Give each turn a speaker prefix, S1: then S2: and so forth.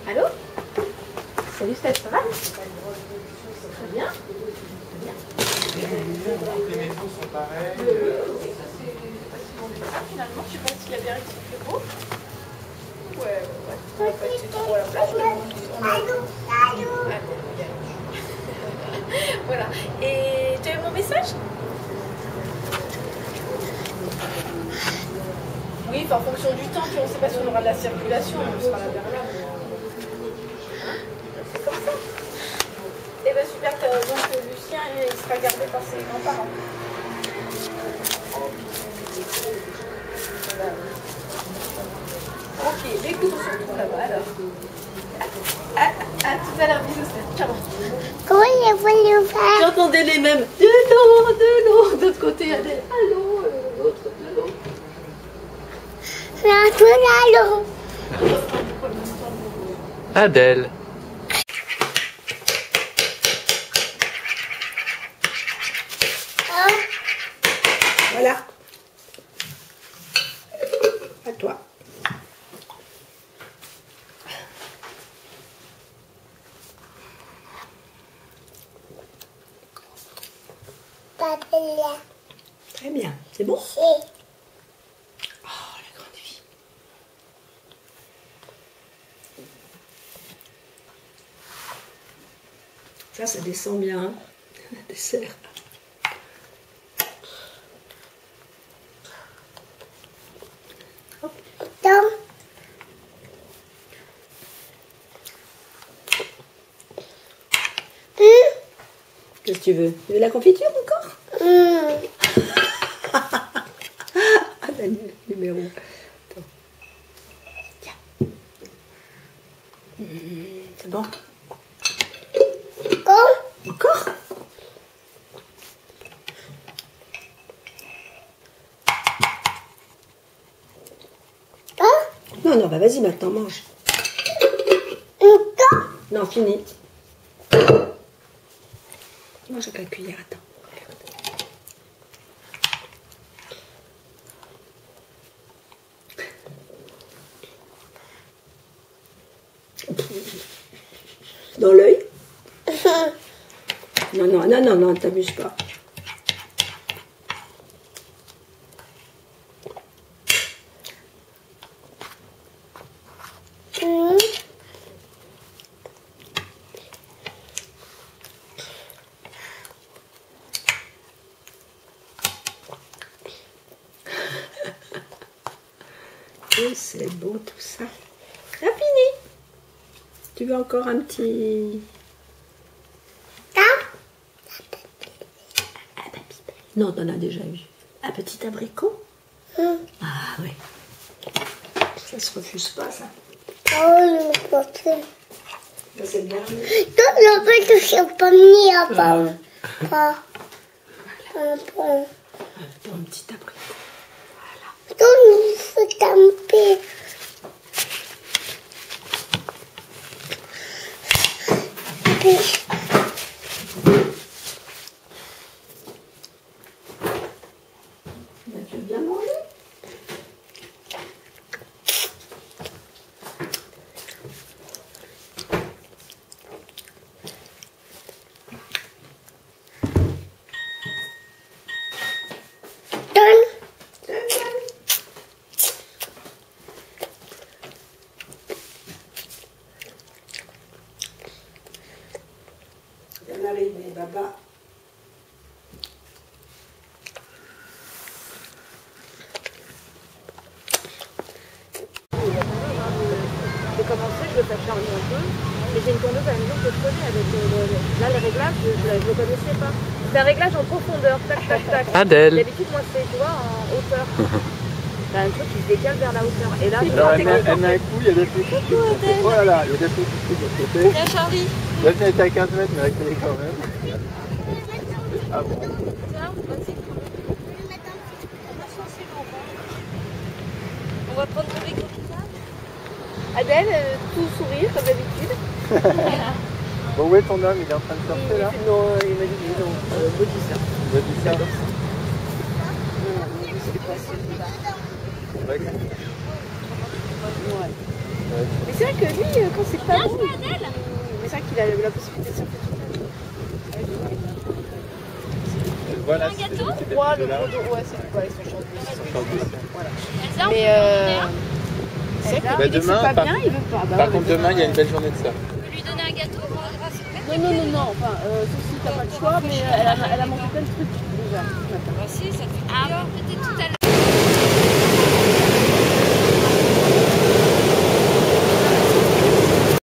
S1: Allô? Salut Steph, ça va? Très bien.
S2: Les maisons sont pareilles.
S1: Finalement, je sais pas s'il a bien rectifié beau. Ouais. On va passer trop à la plage. Voilà. Et tu as eu mon message? Oui, en fonction du temps, puis on ne sait pas si on aura de la circulation, on sera là vers là. C'est comme ça. Et bien super, donc Lucien il sera gardé par ses grands-parents. Ok, dès que on se retrouve là-bas alors. À tout à l'heure, bisous, ciao.
S3: Comment il faut le faire?
S1: J'entendais les mêmes de l'autre côté, Adèle. Allô, l'autre de l'autre.
S3: La tour
S2: Adèle.
S1: Voilà. À toi. Très bien. C'est bon? Oh, la grande vie. Ça descend bien, hein, le dessert. Qu'est-ce que tu veux? Tu veux de la confiture encore? Ah, Daniel, numéro. Attends. Tiens. C'est bon? Encore? Non, bah vas-y maintenant, mange. Non, fini. Mange avec la cuillère, attends. Dans l'œil? Non, t'abuses pas. Et c'est beau tout ça. C'est fini. Tu veux encore un petit... Non, t'en as déjà eu. Un petit abricot? Ah oui. Ça se refuse pas, ça.
S3: Oh, le portrait.
S1: Ça, c'est le dernier.
S3: Toi, le fait que je suis pas mis à part. Pas.
S1: Un petit abricot. Voilà.
S3: Toi, il faut tamper.
S1: Tu veux bien manger? Bien arrivé, Baba.
S4: J'ai commencé, je le fais charger un peu. Et j'ai une tondeuse à la maison que je connais avec là le réglage, je ne le connaissais pas. C'est un réglage en profondeur, tac tac tac.
S2: Adèle.
S4: D'habitude moi c'est tu vois en hauteur. T'as un truc qui se décale vers la hauteur. Et là,
S2: Alors elle met un coup, il y a des trucs. Oh là là, il y a des trucs de l'autre côté.
S4: Viens Charlie.
S2: La fenêtre est à 15 mètres, mais reculez quand même. Ah bon.
S4: Tiens, vas-y. On va prendre le micro. Adèle, tout sourire comme d'habitude.
S2: Bon, où est ton homme? Il est en train de surfer là?
S4: Non, il m'a dit non, body ça.
S2: Body surf.
S4: C'est pas celui-là.
S2: Ouais.
S4: Ouais. Mais c'est vrai que lui, quand c'est pas bon, mais c'est vrai qu'il a la possibilité de surfer toute la journée.
S2: Voilà,
S5: Un gâteau?
S4: Ouais, le gros dos, ouais, c'est ouais, son champ de voilà.
S5: Elsa, on
S4: Mais
S5: peut lui donner un?
S4: c'est vrai que
S2: Bah,
S4: lui,
S2: demain,
S4: c'est pas
S2: par-
S4: bien, il veut pas. Bah,
S2: Par
S4: ouais,
S2: contre,
S4: bah,
S2: demain, il y a une belle journée de ça.
S5: On peut lui donner un gâteau grâce au fait?
S4: Non, enfin, sauf si t'as pas le choix, mais elle a mangé plein de trucs déjà ce matin.
S5: Bah si, ça te fait plaisir. Peut-être tout à l'heure.